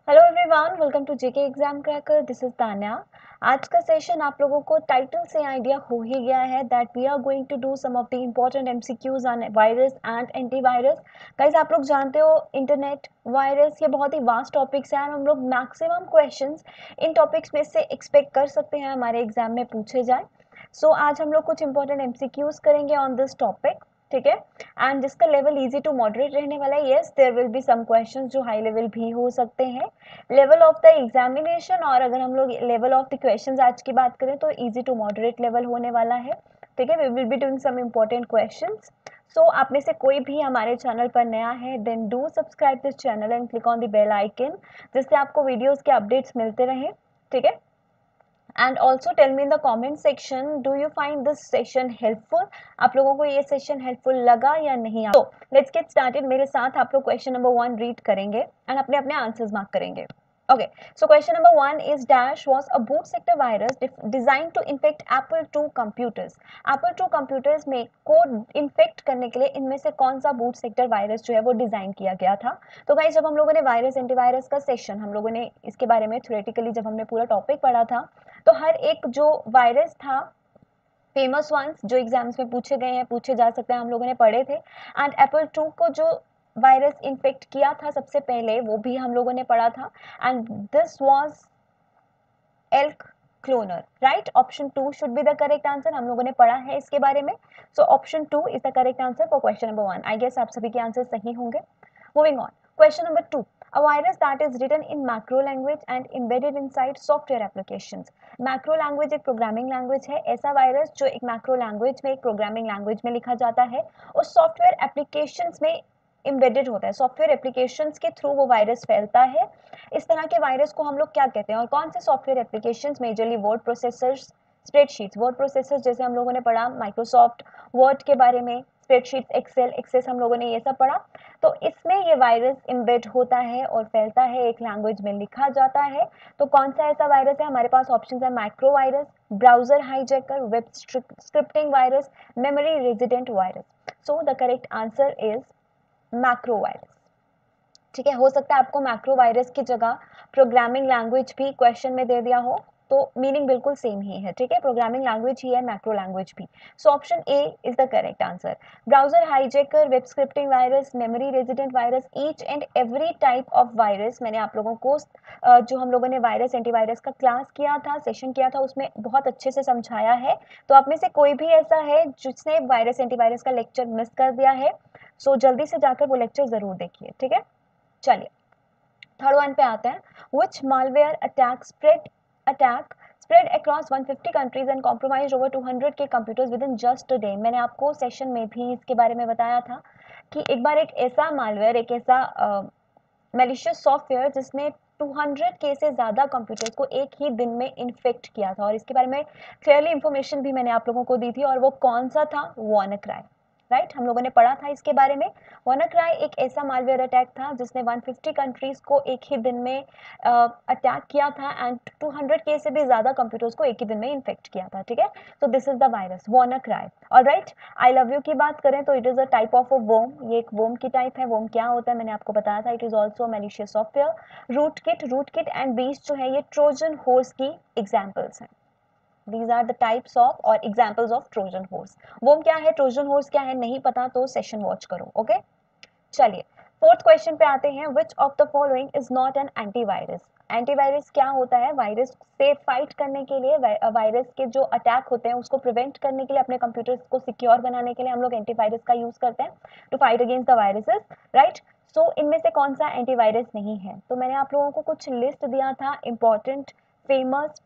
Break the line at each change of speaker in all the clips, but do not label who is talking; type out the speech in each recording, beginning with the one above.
Hello everyone, welcome to JK exam cracker. This is Tanya. आज का session आप लोगों को टाइटल से आइडिया हो ही गया है that we are going to do some of the important MCQs on virus and antivirus. Guys, आप लोग जानते हो इंटरनेट वायरस ये बहुत ही वास्ट टॉपिक्स हैं और हम लोग मैक्सिमम क्वेश्चंस इन टॉपिक्स में से एक्सपेक्ट कर सकते हैं हमारे एग्जाम में पूछे जाए। आज हम लोग कुछ इंपॉर्टेंट एमसीक्यूज करेंगे ऑन दिस टॉपिक, ठीक है। एंड जिसका लेवल इजी टू मॉडरेट रहने वाला है। Yes, there will be some questions जो हाई लेवल भी हो सकते हैं। लेवल ऑफ द एग्जामिनेशन, और अगर हम लोग लेवल ऑफ द क्वेश्चंस आज की बात करें तो इजी टू मॉडरेट लेवल होने वाला है, ठीक है। We will be doing some important questions. आप में से कोई भी हमारे चैनल पर नया है then do subscribe this channel and click on the bell icon, जिससे आपको वीडियोस के अपडेट्स मिलते रहें, ठीक है। And also tell me in the comment section, do you find this session helpful? आप लोगों को ये सेशन हेल्पफुल लगा या नहीं? तो लेट्स गेट स्टार्टेड। मेरे साथ आप लोग क्वेश्चन नंबर 1 रीड करेंगे एंड अपने अपने आंसर्स मार्क करेंगे। Okay, so question number 1 is dash was a boot sector virus designed to infect Apple II computers. Apple II computers में को इन्फेक्ट करने के लिए इनमें से कौन सा बूट सेक्टर वायरस जो है वो डिजाइन किया गया था? तो गाइस, जब हम लोगों ने वायरस एंटीवायरस का सेशन, हम लोगों ने इसके बारे में थ्योरेटिकली जब हमने पूरा टॉपिक पढ़ा था, तो हर एक जो वायरस था, फेमस वंस जो एग्जाम्स में पूछे गए हैं, पूछे जा सकते हैं, हम लोगों ने पढ़े थे। एंड एप्पल 2 को जो वायरस इन्फेक्ट किया था सबसे पहले, वो भी हम लोगों ने पढ़ा था। And this was Elk Cloner, right? Option 2 should be the correct answer. हम लोगों ने पढ़ा है इसके बारे में। So option 2 is the correct answer for question number 1। I guess आप सभी के आंसर सही होंगे। Moving on. Question number 2. A virus that is written in macro language and embedded inside software applications. Macro language एक programming language है। ऐसा virus जो एक मैक्रो लैंग्वेज में, एक प्रोग्रामिंग लैंग्वेज में लिखा जाता है और सॉफ्टवेयर एप्लीकेशंस में एम्बेडेड होता है। सॉफ्टवेयर एप्लीकेशंस के थ्रू वो वायरस फैलता है। इस तरह के वायरस को हम लोग क्या कहते हैं? और कौन से software applications? Majorly word processors, spreadsheets. Word processors जैसे हम लोगों ने पढ़ा माइक्रोसॉफ्ट वर्ड के बारे में, स्प्रेडशीट्स, एक्सेल, एक्सेस, हम लोगों ने ये सब पढ़ा। तो इसमें ये वायरस इम्बेड होता है और फैलता है, एक लैंग्वेज में लिखा जाता है। तो कौन सा ऐसा वायरस है? हमारे पास ऑप्शन है macro virus, browser hijacker, web scripting virus, memory resident virus. So the correct answer is macro virus, ठीक है। हो सकता है आपको मैक्रो वायरस की जगह प्रोग्रामिंग लैंग्वेज भी क्वेश्चन में दे दिया हो, तो मीनिंग बिल्कुल सेम ही है, ठीक है। प्रोग्रामिंग लैंग्वेज ही है, मैक्रो लैंग्वेज भी। सो option A is the correct answer. Browser hijacker, web scripting virus, memory resident virus, each and every type of virus, मैंने आप लोगों को जो हम लोगों ने वायरस एंटीवायरस का क्लास किया था, सेशन किया था, उसमें बहुत अच्छे से समझाया है। तो आप में से कोई भी ऐसा है जिसने वायरस एंटीवायरस का लेक्चर मिस कर दिया है, सो जल्दी से जाकर वो लेक्चर जरूर देखिए, ठीक है। चलिए थर्ड वन पे आते हैं। Which malware attack spread across 150 countries and compromised over 200 के computers with in just a day. मैंने आपको सेशन में भी इसके बारे में बताया था कि एक बार एक ऐसा मालवेयर, एक ऐसा मैलिशियस सॉफ्टवेयर जिसने 200 के से ज़्यादा कंप्यूटर्स को एक ही दिन में इन्फेक्ट किया था, और इसके बारे में क्लियरली इंफॉर्मेशन भी मैंने आप लोगों को दी थी। और वो कौन सा था? WannaCry, right? हम लोगों ने पढ़ा था इसके बारे में। WannaCry एक ऐसा मालवेयर अटैक था जिसने 150 कंट्रीज को एक ही दिन में अटैक किया था एंड 200 के से भी ज़्यादा कंप्यूटर्स को एक ही दिन में इन्फेक्ट किया था, ठीक है। तो this is the virus WannaCry। Alright, I love you की बात करें तो it is a type of a worm. ये एक वर्म की टाइप है। वर्म क्या होता है मैंने आपको बताया था। It is also malicious software. Rootkit and beast जो है ये ट्रोजन हॉर्स की एग्जाम्पल्स हैं। These are the types of or examples of Trojan horse. वो क्या है, ट्रोजन हॉर्स क्या है, नहीं पता तो सेशन वॉच करो, ओके। चलिए फोर्थ क्वेश्चन पे आते हैं। Which of the following is not an antivirus? Antivirus क्या होता है? वायरस से फाइट करने के लिए, वायरस के जो अटैक होते हैं उसको प्रिवेंट करने के लिए, अपने कंप्यूटर्स को सिक्योर बनाने के लिए हम लोग एंटीवायरस का यूज करते हैं to fight against the viruses, right? So इनमें से कौन सा एंटीवायरस नहीं है? तो मैंने आप लोगों को कुछ लिस्ट दिया था इंपॉर्टेंट फेमस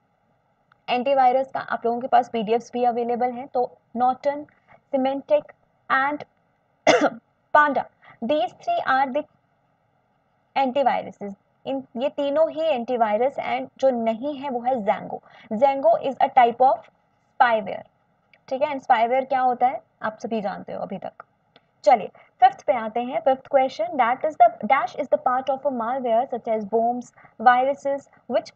एंटीवायरस का। आप लोगों के पास पीडीएफ्स भी अवेलेबल हैं। तो Norton, Symantec and Panda, these three are the antiviruses. इन ये तीनों ही एंटीवायरस एंड जो नहीं है वो है Zango. Zango is a type of spyware, ठीक है। एंड स्पाईवेयर क्या होता है आप सभी जानते हो अभी तक। चलिए फिफ्थ पे आते हैं। Fifth question, that is the dash is the part of a malware such as bombs, viruses, which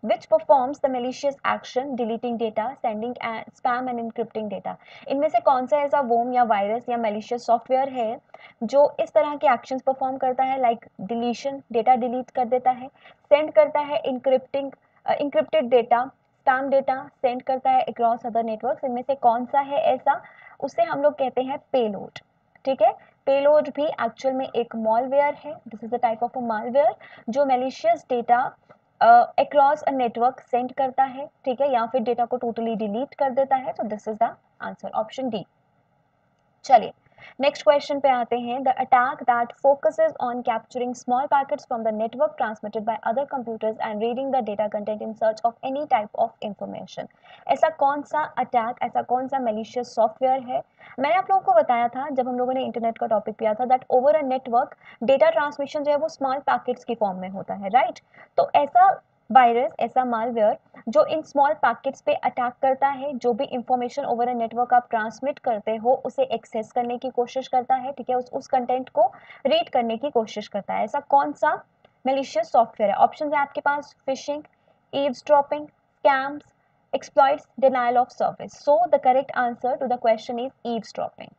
which performs the malicious action deleting data, sending spam and encrypting data. इनमें से कौन सा ऐसा worm या virus या malicious software है जो इस तरह के एक्शंस परफॉर्म करता है, लाइक डिलीशन, डेटा डिलीट कर देता है, सेंड करता है encrypted data, spam data send करता है अक्रॉस अदर नेटवर्क्स? इनमें से कौन सा है ऐसा? उसे हम लोग कहते हैं पेलोड। ठीक है, पेलोड भी एक्चुअल में एक मॉलवेयर है। This is the type of a malware जो malicious data across a network send करता है, ठीक है, या फिर डेटा को टोटली डिलीट कर देता है। तो this is the answer, option D. चलिए नेक्स्ट क्वेश्चन पे आते हैं। The attack that focuses on capturing small packets from the network transmitted by other computers and reading the data content in search of any type of information. ऐसा कौन सा attack, ऐसा कौन सा मैलिशियस सॉफ्टवेयर है? मैंने आप लोगों को बताया था जब हम लोगों ने इंटरनेट का टॉपिक किया था that over a network data transmission जो है वो स्मॉल पैकेट्स की फॉर्म में होता है, राइट? तो ऐसा वायरस, ऐसा मालवेयर जो इन स्मॉल पैकेट्स पे अटैक करता है, जो भी इंफॉर्मेशन ओवर अ नेटवर्क आप ट्रांसमिट करते हो उसे एक्सेस करने की कोशिश करता है, ठीक है, उस कंटेंट को रीड करने की कोशिश करता है। ऐसा कौन सा मैलिशियस सॉफ्टवेयर है? ऑप्शन है आपके पास phishing, eavesdropping, scams, exploits, denial of service. So the correct answer to the question is eavesdropping.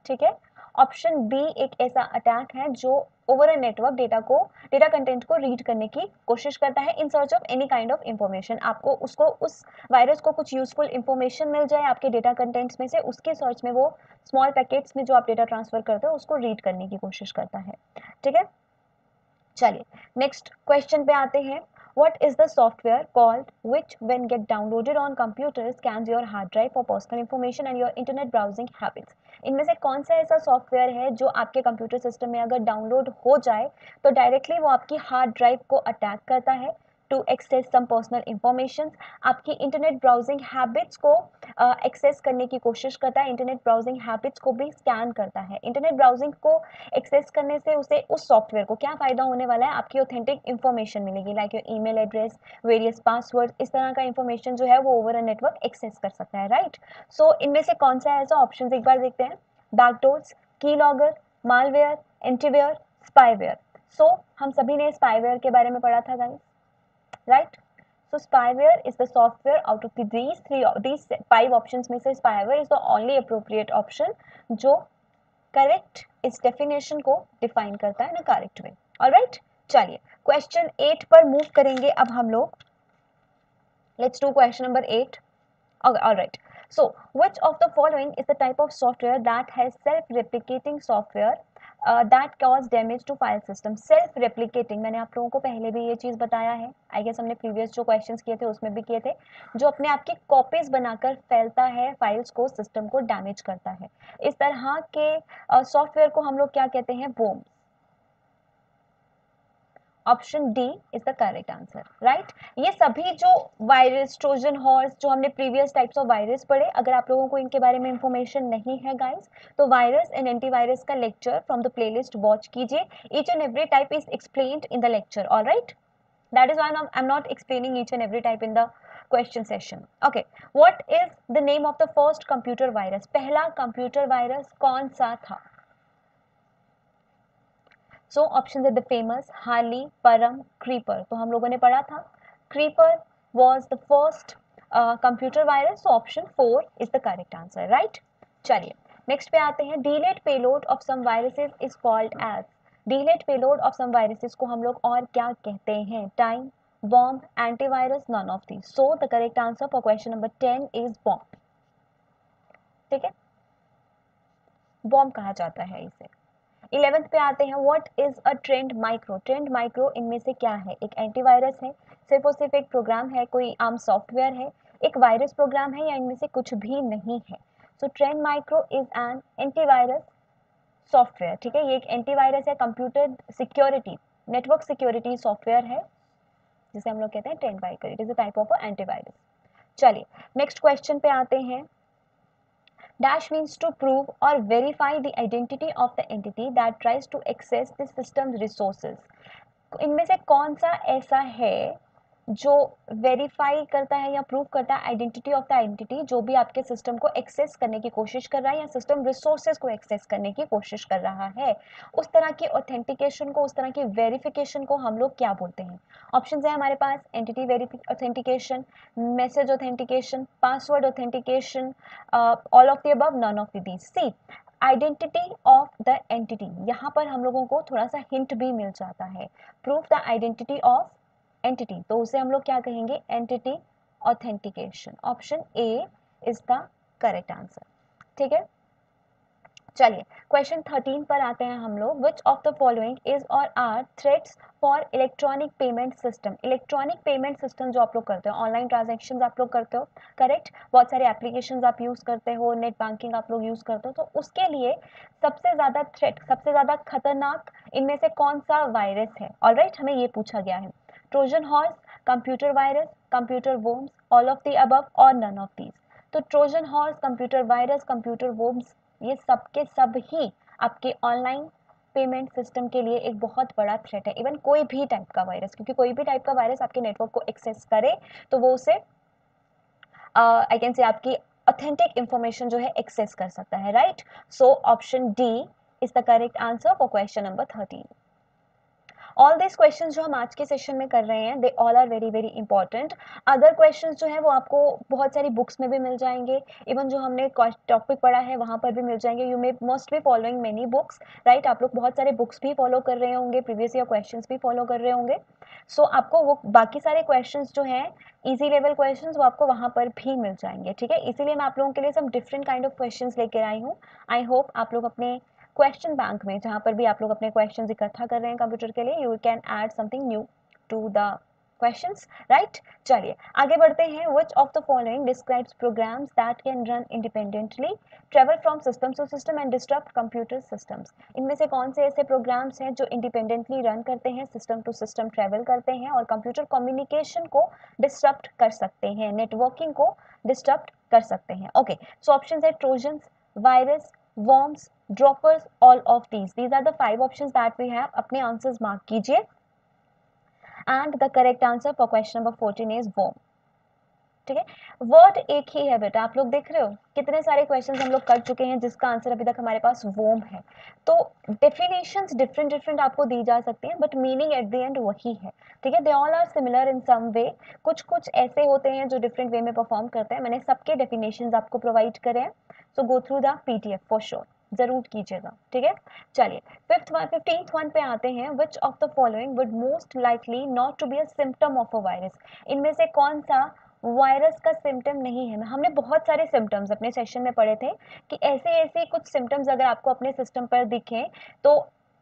ठीक है, ऑप्शन बी एक ऐसा अटैक है जो over a network data content को रीड करने की कोशिश करता है in search of any kind of information. आपको उसको उस वायरस को कुछ यूजफुल इंफॉर्मेशन मिल जाए आपके डेटा कंटेंट्स में से, उसके सर्च में वो स्मॉल पैकेट्स में जो आप डेटा ट्रांसफर करते हो उसको रीड करने की कोशिश करता है। ठीक है, चलिए नेक्स्ट क्वेश्चन पे आते हैं। What is the software called which when get downloaded on computer scans your hard drive for personal information and your internet browsing habits? इनमें से कौन सा ऐसा सॉफ्टवेयर है जो आपके कंप्यूटर सिस्टम में अगर डाउनलोड हो जाए तो डायरेक्टली वो आपकी हार्ड ड्राइव को अटैक करता है to access some personal information, आपकी इंटरनेट ब्राउजिंग हैबिट्स को एक्सेस करने की कोशिश करता है, इंटरनेट ब्राउजिंग हैबिट्स को भी स्कैन करता है। इंटरनेट ब्राउजिंग को एक्सेस करने से उसे, उस सॉफ्टवेयर को क्या फायदा होने वाला है? आपकी ऑथेंटिक इंफॉर्मेशन मिलेगी, like your email address, various password, इस तरह का इंफॉर्मेशन जो है वो ओवर अ नेटवर्क एक्सेस कर सकता है, राइट? सो इनमें से कौन सा है ऐसा? ऑप्शन एक बार देखते हैं। बैकडोर्स, की लॉगर, मालवेयर, एंटीवेयर, स्पाईवेयर। सो हम सभी ने स्पाईवेयर के बारे में पढ़ा था guys, right? So spyware is the software out of these 5 options में से spyware is the only appropriate option जो correct इस definition को define करता है ना correct way. Alright? चलिए question 8 पर move करेंगे अब हम लोग. Let's do question number 8. Okay, alright. So which of the following is the type of software that has self-replicating software that cause damage to file system? Self replicating, मैंने आप लोगों को पहले भी ये चीज़ बताया है, आई गेस हमने प्रीवियस जो क्वेश्चंस किए थे उसमें भी किए थे, जो अपने आप की कॉपीज बनाकर फैलता है, फाइल्स को, सिस्टम को डैमेज करता है। इस तरह के सॉफ्टवेयर को हम लोग क्या कहते हैं? Worms. Option D is the correct answer, right? ये सभी जो वायरस, ट्रोजन हॉर्स, जो हमने प्रीवियस टाइप्स ऑफ वायरस पढ़े, अगर आप लोगों को इनके बारे में इंफॉर्मेशन नहीं है गाइस तो वायरस एंड एंटीवायरस का lecture from the playlist watch कीजिए। Each and every type is explained in the lecture, alright? That is why I am not explaining each and every type in the question session. Okay, what is the name of the first computer virus? पहला computer virus कौन सा था? So option है the famous, Harley, Param, Creeper. तो हम लोगों ने पढ़ा था creeper was the first computer virus, so option 4 is the correct answer, right? चलिए नेक्स्ट पे आते हैं। Delete payload of some viruses is called as, delete payload of some viruses को हम लोग और क्या कहते हैं? Time, bomb, antivirus, none of these. So the correct answer for question number 10 is bomb. ठीक है, बॉम्ब कहा जाता है इसे। 11th पे आते हैं। What is a trend micro? Trend micro इनमें से क्या है? एक एंटीवायरस है, सिर्फ और सिर्फ एक प्रोग्राम है, कोई आम सॉफ्टवेयर है, एक वायरस प्रोग्राम है, या इनमें से कुछ भी नहीं है? सो trend micro is an antivirus software. ठीक है, ये एक एंटीवायरस है, computer security, network security software है जिसे हम लोग कहते हैं trend micro. It is a type of antivirus. चलिए नेक्स्ट क्वेश्चन पे आते हैं। Dash means to prove or verify the identity of the entity that tries to access the system's resources. इनमें से कौन सा ऐसा है जो वेरीफाई करता है या प्रूव करता है आइडेंटिटी ऑफ द आइडेंटिटी, जो भी आपके सिस्टम को एक्सेस करने की कोशिश कर रहा है या सिस्टम रिसोर्सेज को एक्सेस करने की कोशिश कर रहा है, उस तरह की ऑथेंटिकेशन को, उस तरह की वेरिफिकेशन को हम लोग क्या बोलते हैं? ऑप्शन है हमारे पास entity authentication, message authentication, password authentication, all of the above, none of the these. Identity of the entity, यहाँ पर हम लोगों को थोड़ा सा हिंट भी मिल जाता है। Proof the identity of entity, तो उसे हम लोग क्या कहेंगे? Entity authentication. Option A is the correct answer. ठीक है, चलिए क्वेश्चन 13 पर आते हैं हम लोग। Which of the following is और are threats for electronic payment system? Electronic payment system जो आप लोग करते हो, ऑनलाइन ट्रांजेक्शन आप लोग करते हो, करेक्ट, बहुत सारे एप्लीकेशन आप यूज करते हो, नेट बैंकिंग आप लोग यूज करते हो, तो उसके लिए सबसे ज्यादा थ्रेट, सबसे ज्यादा खतरनाक इनमें से कौन सा वायरस है? ऑलराइट, हमें ये पूछा गया है। Trojan horse, computer virus, computer वोम्स, all of the above और नन ऑफ दीज। तो Trojan horse, computer virus, computer वोम्स, ये सब के सब ही आपके ऑनलाइन पेमेंट सिस्टम के लिए एक बहुत बड़ा थ्रेट है। इवन कोई भी टाइप का वायरस, क्योंकि कोई भी टाइप का वायरस आपके नेटवर्क को एक्सेस करे तो वो उसे आई कैन से आपकी ऑथेंटिक इंफॉर्मेशन जो है एक्सेस कर सकता है, right? So option D is the correct answer for question number 13। All this question जो हम आज के सेशन में कर रहे हैं, they all are very very important. Other question जो है वो आपको बहुत सारी बुक्स में भी मिल जाएंगे, इवन जो हमने टॉपिक पढ़ा है वहां पर भी मिल जाएंगे। You may must be following many books, right? आप लोग बहुत सारे बुक्स भी फॉलो कर रहे होंगे, प्रीवियस ईयर क्वेश्चन भी फॉलो कर रहे होंगे। सो आपको वो बाकी सारे क्वेश्चन जो हैं, इजी लेवल क्वेश्चन, वो आपको वहां पर भी मिल जाएंगे। ठीक है, इसीलिए मैं आप लोगों के लिए सब डिफरेंट काइंड ऑफ क्वेश्चन लेकर आई हूँ। आई होप आप लोग अपने क्वेश्चन बैंक में, जहां पर भी आप लोग अपने क्वेश्चंस इकट्ठा कर रहे हैं कंप्यूटर के लिए, you can add something new to the questions, right? चलिए आगे बढ़ते हैं। Which of the following describes programs that can run independently, travel from system to system and disturb computer systems? इनमें से कौन से ऐसे प्रोग्राम्स हैं जो इंडिपेंडेंटली रन करते हैं, सिस्टम टू सिस्टम ट्रेवल करते हैं और कंप्यूटर कम्युनिकेशन को डिस्टर्ब कर सकते हैं, नेटवर्किंग को डिस्टर्ब कर सकते हैं? ओके, सो ऑप्शन है trojans, virus, worms, droppers, all of these. These are the 5 options that we have. अपने answers mark कीजिए and the correct answer for question number 14 is worm. ठीक है, वर्ड एक ही है बेटा, आप लोग देख रहे हो कितने सारे क्वेश्चंस हम लोग कर चुके हैं जिसका आंसर अभी तक हमारे पास वोम है। तो डेफिनेशंस डिफरेंट डिफरेंट आपको दी जा सकती हैं, but meaning at the end वही है। ठीक है, they all are similar in some way. कुछ कुछ ऐसे होते हैं जो डिफरेंट वे में परफॉर्म करते हैं। मैंने सबके डेफिनेशंस आपको प्रोवाइड करे हैं, so go through the PDF for sure, जरूर कीजिएगा। ठीक है, चलिए 15th वन पे आते हैं। Which of the following would most likely not to be a symptom of a virus? इनमें से कौन सा वायरस का सिम्टम नहीं है? हमने बहुत सारे सिम्टम्स अपने सेशन में पढ़े थे कि ऐसे ऐसे कुछ सिम्टम्स अगर आपको अपने सिस्टम पर दिखें तो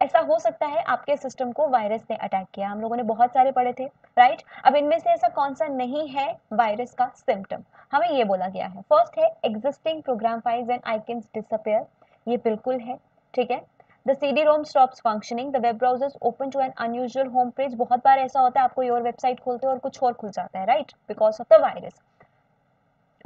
ऐसा हो सकता है आपके सिस्टम को वायरस ने अटैक किया। हम लोगों ने बहुत सारे पढ़े थे, राइट? अब इनमें से ऐसा कौन सा नहीं है वायरस का सिम्टम? हमें ये बोला गया है। फर्स्ट है existing program files and icons disappear, ये बिल्कुल है। ठीक है, the CD-ROM stops functioning, the web browser is open to an unusual home page। बहुत बार ऐसा होता है आपको योर वेबसाइट खोलते हो और कुछ और खुल जाता है, right? Because of the virus.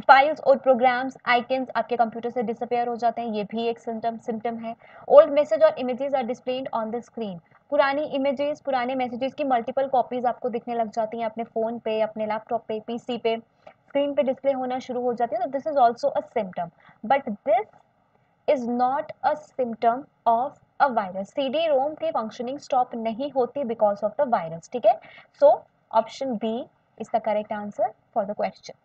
Files और प्रोग्राम्स, आइकन्स आपके कंप्यूटर से डिसअपेयर हो जाते हैं, ये भी एक सिम्टम है। ओल्ड मैसेज और images are displayed on the screen, पुरानी इमेजेस, पुराने मैसेजेस की मल्टीपल कॉपीज आपको दिखने लग जाती हैं अपने फोन पे, अपने लैपटॉप पे, पीसी पे, स्क्रीन पे डिस्प्ले होना शुरू हो जाती है। तो this is also a symptom, but this is not a symptom of a virus। CD-ROM की functioning stop नहीं होती because of the virus। ठीक है, so option B is the correct answer for the question।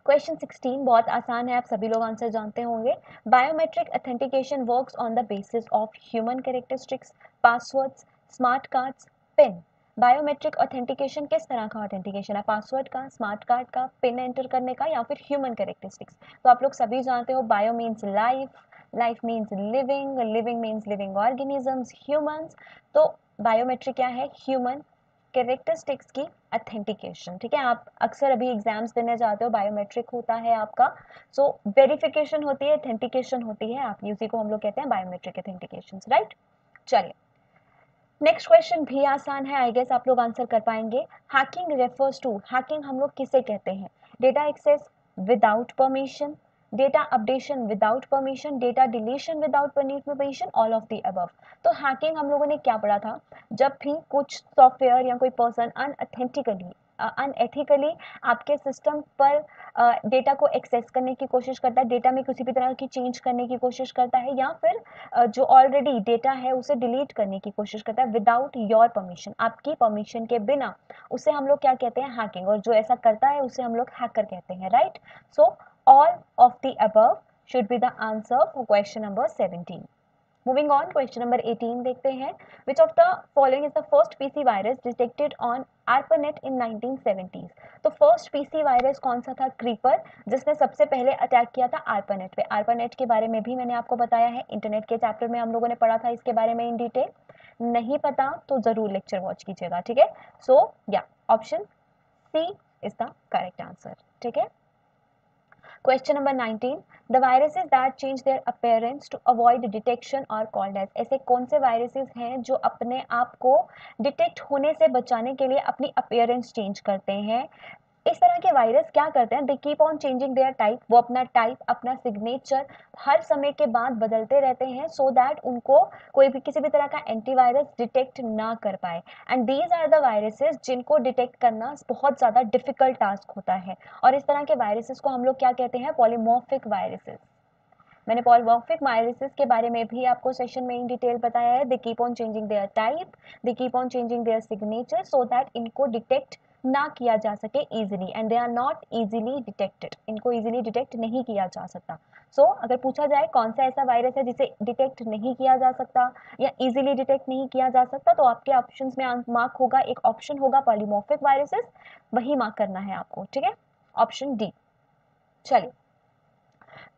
Question 16 बहुत आसान है, आप सभी लोग आंसर जानते होंगे। Biometric authentication works on the basis of human characteristics, passwords, smart cards, pin. Biometric authentication किस तरह का ऑथेंटिकेशन है? पासवर्ड का, स्मार्ट कार्ड का, पिन एंटर करने का, या फिर ह्यूमन कैरेक्टरिस्टिक्स? तो आप लोग सभी जानते हो bio means life, life means living, living means living organisms, humans. तो बायोमेट्रिक क्या है? ह्यूमन कैरेक्टरिस्टिक्स की ऑथेंटिकेशन। ठीक है, आप अक्सर अभी एग्जाम्स देने जाते हो, बायोमेट्रिक होता है आपका। सो वेरिफिकेशन होती है, ऑथेंटिकेशन होती है, आप उसी को हम लोग कहते हैं बायोमेट्रिक ऑथेंटिकेशन, राइट? चलिए नेक्स्ट क्वेश्चन भी आसान है, आई गेस आप लोग आंसर कर पाएंगे। हैकिंग रेफर्स टू, हैकिंग हम लोग किसे कहते हैं? Data access without permission, data updation without permission, data deletion without permission, all of the above. तो हैकिंग हम लोगों ने क्या पढ़ा था? जब भी कुछ सॉफ्टवेयर या कोई पर्सन अनऑथेंटिकली अनएथिकली आपके सिस्टम पर डेटा को एक्सेस करने की कोशिश करता है, डेटा में किसी भी तरह की चेंज करने की कोशिश करता है, या फिर जो ऑलरेडी डेटा है उसे डिलीट करने की कोशिश करता है विदाउट योर परमिशन, आपकी परमिशन के बिना, उसे हम लोग क्या कहते हैं, हैकिंग। और जो ऐसा करता है उसे हम लोग हैकर कहते हैं, right. So all of the above should be the answer for question number 17. Moving on, question number 18 देखते हैं. Which of the following is the first PC virus detected on ARPANET in 1970s? तो first PC virus कौन सा था? Creeper, जिसने सबसे पहले attack किया था ARPANET पे. ARPANET के बारे में भी मैंने आपको बताया है, इंटरनेट के चैप्टर में हम लोगों ने पढ़ा था इसके बारे में इन डिटेल. नहीं पता तो जरूर लेक्चर वॉच कीजिएगा, ठीक है. सो या option C is the correct answer, ठीक है. Question number 19. The viruses that change their appearance to avoid detection are called as. ऐसे कौन से वायरसेस हैं जो अपने आप को डिटेक्ट होने से बचाने के लिए अपनी अपीयरेंस चेंज करते हैं? इस तरह के वायरस क्या करते हैं, दे keep on changing their type, वो अपना टाइप, अपना सिग्नेचर हर समय के बाद बदलते रहते हैं, सो दैट उनको कोई भी किसी भी तरह का एंटीवायरस डिटेक्ट ना कर पाए. And these are the viruses जिनको डिटेक्ट करना बहुत ज़्यादा डिफिकल्ट टास्क होता है. और इस तरह के वायरसेस को हम लोग क्या कहते हैं, पॉलीमॉर्फिक वायरसेस. मैंने पॉलीमॉर्फिक वायरसेस के बारे में भी आपको सेशन में इन डिटेल बताया है. They keep on changing their type, they keep on changing their signature, so that इनको डिटेक्ट ना किया जा सके easily, and they are not easily detected. इनको इजीली डिटेक्ट नहीं किया जा सकता. सो अगर पूछा जाए कौन सा ऐसा वायरस है जिसे डिटेक्ट नहीं किया जा सकता या इजीली डिटेक्ट नहीं किया जा सकता, तो आपके ऑप्शंस में मार्क होगा, एक ऑप्शन होगा पॉलीमॉर्फिक वायरसेस, वही मार्क करना है आपको, ठीक है. Option D. चलिए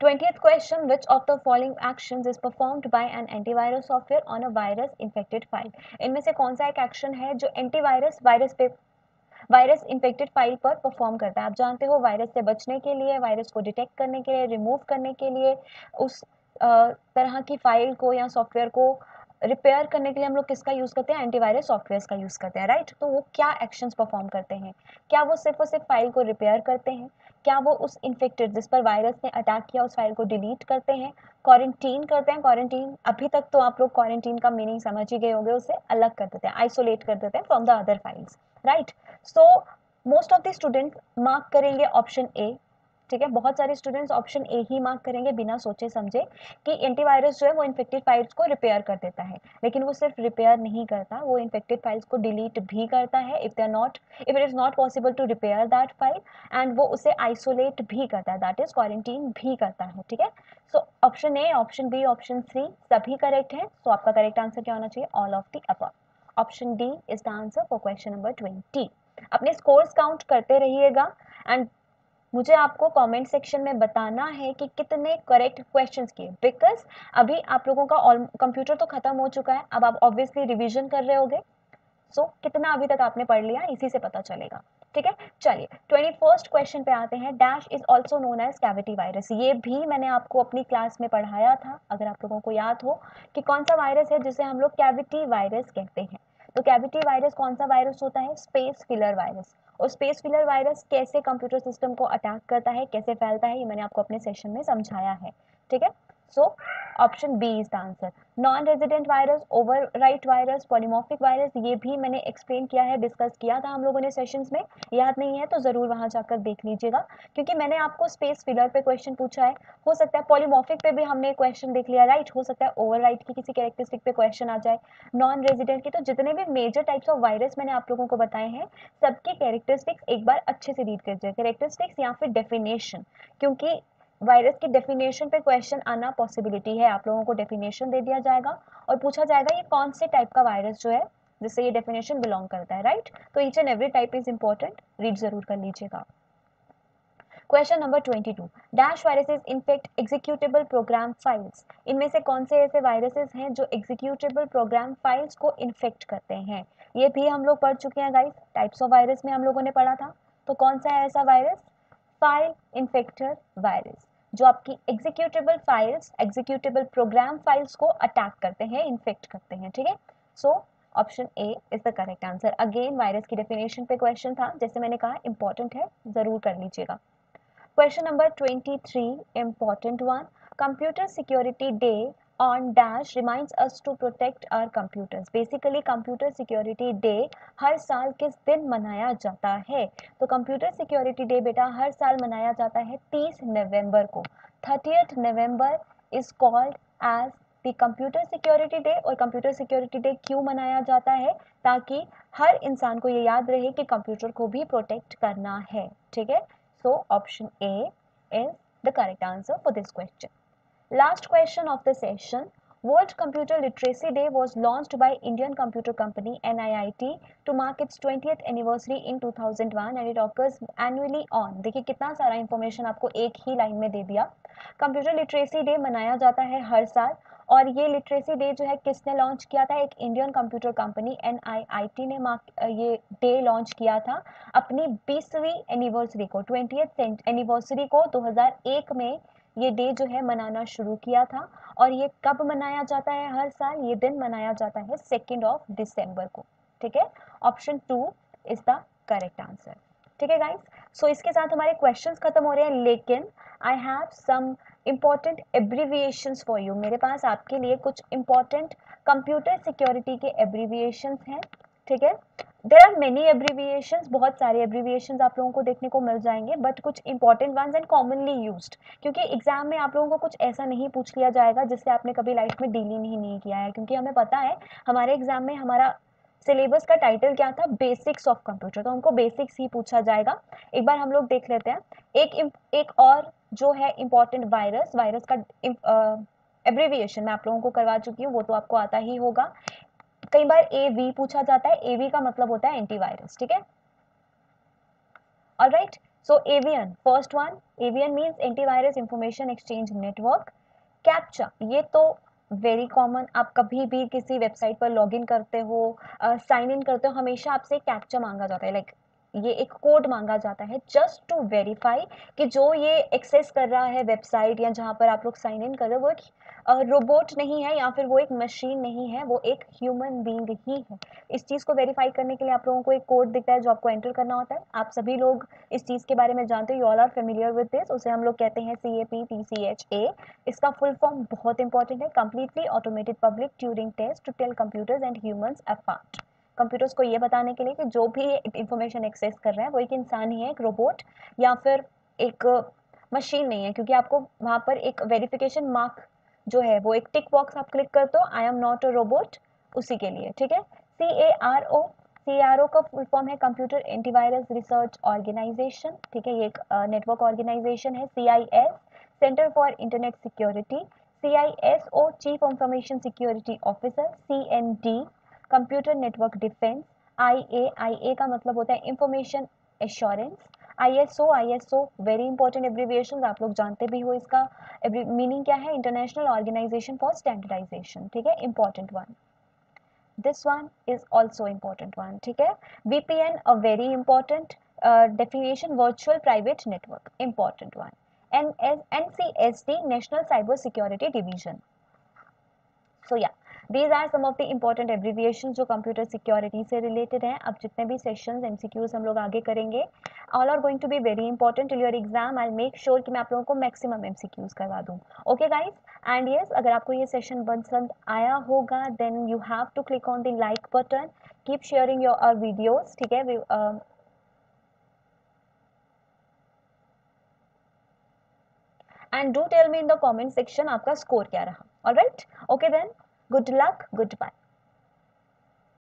20th question. Which of the following actions is performed by an antivirus software on a virus infected file? इनमें से कौन सा एक एक्शन है जो एंटीवायरस वायरस इन्फेक्टेड फाइल पर परफॉर्म करता है? आप जानते हो वायरस से बचने के लिए, वायरस को डिटेक्ट करने के लिए, रिमूव करने के लिए, उस तरह की फाइल को या सॉफ्टवेयर को रिपेयर करने के लिए हम लोग किसका यूज करते हैं, एंटीवायरस सॉफ्टवेयर का यूज करते हैं, राइट. तो वो क्या एक्शंस परफॉर्म करते हैं? क्या वो सिर्फ और सिर्फ फाइल को रिपेयर करते हैं? क्या वो उस इन्फेक्टेड जिस पर वायरस ने अटैक किया उस फाइल को डिलीट करते हैं, क्वारंटीन करते हैं? क्वारंटीन अभी तक तो आप लोग क्वारंटीन का मीनिंग समझ ही गए होंगे, उसे अलग कर देते हैं, आइसोलेट कर देते हैं from the other files, right. So most of the students mark करेंगे ऑप्शन ए, ठीक है. बहुत सारे students option A he mark करेंगे बिना सोचे समझे कि एंटीवायरस जो है वो इन्फेक्टेड फाइल्स को रिपेयर कर देता है. लेकिन वो सिर्फ रिपेयर नहीं करता, वो इन्फेक्टेड फाइल्स को डिलीट भी करता है if it is not possible to repair that file, and वो उसे आइसोलेट भी करता है, दैट इज क्वारंटीन भी करता है, ठीक है. So option A, option B, option C सभी करेक्ट है. सो आपका करेक्ट आंसर क्या होना चाहिए, all of the above. Option D is the answer for question number 20. अपने स्कोर्स काउंट करते रहिएगा एंड मुझे आपको कमेंट सेक्शन में बताना है कि कितने करेक्ट क्वेश्चंस किए, बिकॉज अभी आप लोगों का कंप्यूटर तो खत्म हो चुका है, अब आप ऑब्वियसली रिवीजन कर रहे होगे. सो कितना अभी तक आपने पढ़ लिया इसी से पता चलेगा, ठीक है. चलिए 21st क्वेश्चन पे आते हैं. Dash is also known as cavity virus. ये भी मैंने आपको अपनी क्लास में पढ़ाया था, अगर आप लोगों को याद हो, कि कौन सा वायरस है जिसे हम लोग कैविटी वायरस कहते हैं. तो कैविटी वायरस कौन सा वायरस होता है, स्पेस फिलर वायरस. और स्पेस फिलर वायरस कैसे कंप्यूटर सिस्टम को अटैक करता है, कैसे फैलता है, ये मैंने आपको अपने सेशन में समझाया है, ठीक है. So option B is the answer. Non resident virus, overwrite virus, polymorphic virus, ये भी मैंने एक्सप्लेन किया है, डिस्कस किया था हम लोगों ने सेशंस में. याद नहीं है तो जरूर वहां जाकर देख लीजिएगा, क्योंकि मैंने आपको स्पेस फिलर पे क्वेश्चन पूछा है. हो सकता है पॉलीमॉर्फिक पे भी हमने क्वेश्चन देख लिया, राइट. हो सकता है ओवरराइट की किसी कैरेक्टरिस्टिक पे क्वेश्चन आ जाए, नॉन रेजिडेंट की. तो जितने भी मेजर टाइप्स ऑफ वायरस मैंने आप लोगों को बताए हैं, सबके कैरेक्टरिस्टिक्स एक बार अच्छे से रीड कीजिए. कैरेक्टरिस्टिक्स या फिर डेफिनेशन, क्योंकि वायरस की डेफिनेशन पे क्वेश्चन आना पॉसिबिलिटी है. आप लोगों को डेफिनेशन दे दिया जाएगा और पूछा जाएगा ये कौन से टाइप का वायरस जो है जिससे ये डेफिनेशन बिलोंग करता है, राइट. तो each and every type is important, read जरूर कर लीजिएगा. Question number 22. Dash viruses infect executable program files. इनमें से कौन से ऐसे वायरसेस हैं जो एग्जीक्यूटेबल प्रोग्राम फाइल्स को इन्फेक्ट करते हैं? ये भी हम लोग पढ़ चुके हैं गाइस, टाइप्स ऑफ वायरस में हम लोगों ने पढ़ा था. तो कौन सा है ऐसा वायरस, फाइल इन्फेक्टर वायरस, जो आपकी executable files, executable program files को अटैक करते हैं, इन्फेक्ट करते हैं, ठीक है. So option A is the correct answer. Again virus की डेफिनेशन पे क्वेश्चन था, जैसे मैंने कहा इंपॉर्टेंट है, जरूर कर लीजिएगा. Question number 23, important one. Computer Security Day on dash reminds us to protect our computers. Basically computer security day हर साल किस दिन मनाया जाता है? तो कंप्यूटर सिक्योरिटी डे बेटा हर साल मनाया जाता है 30 नवंबर को. 30th November is called as the computer security day. और कंप्यूटर सिक्योरिटी डे क्यों मनाया जाता है? ताकि हर इंसान को ये याद रहे कि कंप्यूटर को भी प्रोटेक्ट करना है. ठीक है, so option A is the correct answer for this question. Last question of the session. World Computer Literacy Day was launched by Indian computer company NIIT to mark its 20th anniversary in 2001 and it occurs annually on. देखिए कितना सारा information आपको एक ही line में दे दिया. Computer literacy day मनाया जाता है हर साल और ये लिटरेसी डे जो है किसने लॉन्च किया था? एक इंडियन कंप्यूटर कंपनी NIIT ने ये डे लॉन्च किया था अपनी 20वीं एनिवर्सरी को, 20th एनिवर्सरी को 2001 में ये डे जो है मनाना शुरू किया था. और ये कब मनाया जाता है? हर साल ये दिन मनाया जाता है 2 दिसंबर को. ठीक है, option 2 is the correct answer. ठीक है गाइस, सो इसके साथ हमारे क्वेश्चंस खत्म हो रहे हैं, लेकिन I have some important abbreviations for you. मेरे पास आपके लिए कुछ इंपॉर्टेंट कंप्यूटर सिक्योरिटी के एब्रीविएशंस हैं. ठीक है, देर आर मेनी एब्रीविएशंस, बहुत सारे एब्रीविएशंस आप लोगों को देखने को मिल जाएंगे, बट कुछ important ones and commonly used, क्योंकि एग्जाम में आप लोगों को कुछ ऐसा नहीं पूछ लिया जाएगा जिससे आपने कभी लाइफ में डील ही नहीं किया है. क्योंकि हमें पता है हमारे एग्जाम में हमारा सिलेबस का टाइटल क्या था? Basics of computer. तो हमको बेसिक्स ही पूछा जाएगा. एक बार हम लोग देख लेते हैं. एक और जो है इंपॉर्टेंट वायरस का एब्रीविएशन मैं आप लोगों को करवा चुकी हूँ, वो तो आपको आता ही होगा. कई बार AV पूछा जाता है. AV का मतलब होता है एंटीवायरस. ठीक है, alright. So AVIEN, first one, AVIEN means antivirus information exchange network. Captcha, ये तो वेरी कॉमन, आप कभी भी किसी वेबसाइट पर लॉगिन करते हो, साइन इन करते हो, हमेशा आपसे कैप्चा मांगा जाता है. लाइक ये एक कोड मांगा जाता है जस्ट टू वेरीफाई कि जो ये एक्सेस कर रहा है वेबसाइट या जहाँ पर आप लोग साइन इन कर रहे हो वो एक रोबोट नहीं है या फिर वो एक मशीन नहीं है, वो एक ह्यूमन बीइंग ही है. इस चीज़ को वेरीफाई करने के लिए आप लोगों को एक कोड दिखता है जो आपको एंटर करना होता है. आप सभी लोग इस चीज़ के बारे में जानते हो, you all are familiar with this. उसे हम लोग कहते हैं CAPTCHA. इसका फुल फॉर्म बहुत इंपॉर्टेंट है, completely automated public Turing test to tell computers and humans apart. Computers को ये बताने के लिए कि जो भी इंफॉर्मेशन एक्सेस कर रहे हैं वो एक इंसान ही है, एक रोबोट या फिर एक मशीन नहीं है. क्योंकि आपको वहाँ पर एक वेरिफिकेशन मार्क जो है वो एक टिक बॉक्स आप क्लिक करते हो, I am not a robot, उसी के लिए. ठीक है, CARO का फुल फॉर्म है कंप्यूटर एंटीवायरस रिसर्च ऑर्गेनाइजेशन. ठीक है, ये एक नेटवर्क ऑर्गेनाइजेशन है. CIS centre for internet security. CISO chief information security officer. CND computer network defence. IA का मतलब होता है information assurance. ISO very important abbreviation, आप लोग जानते भी हो इसका मीनिंग क्या है? International organisation for standardisation. ठीक है, important one. This one is also important one. ठीक है, VPN a very important definition, virtual private network, important one. NCSD national cyber security division. So या these are some of the important abbreviations जो computer security से related हैं. अब जितने भी sessions MCQs हम लोग आगे करेंगे, all are going to be very important till your exam. I'll make sure कि मैं आप लोगों को मैक्सिमम MCQs करवा दूँ. ओके गाइज, एंड यस, अगर आपको ये सेशन पसंद आया होगा then you have to click on the like button. Keep sharing your videos. ठीक है, and do tell me in the comment section आपका स्कोर क्या रहा. Alright, okay then, good luck, goodbye.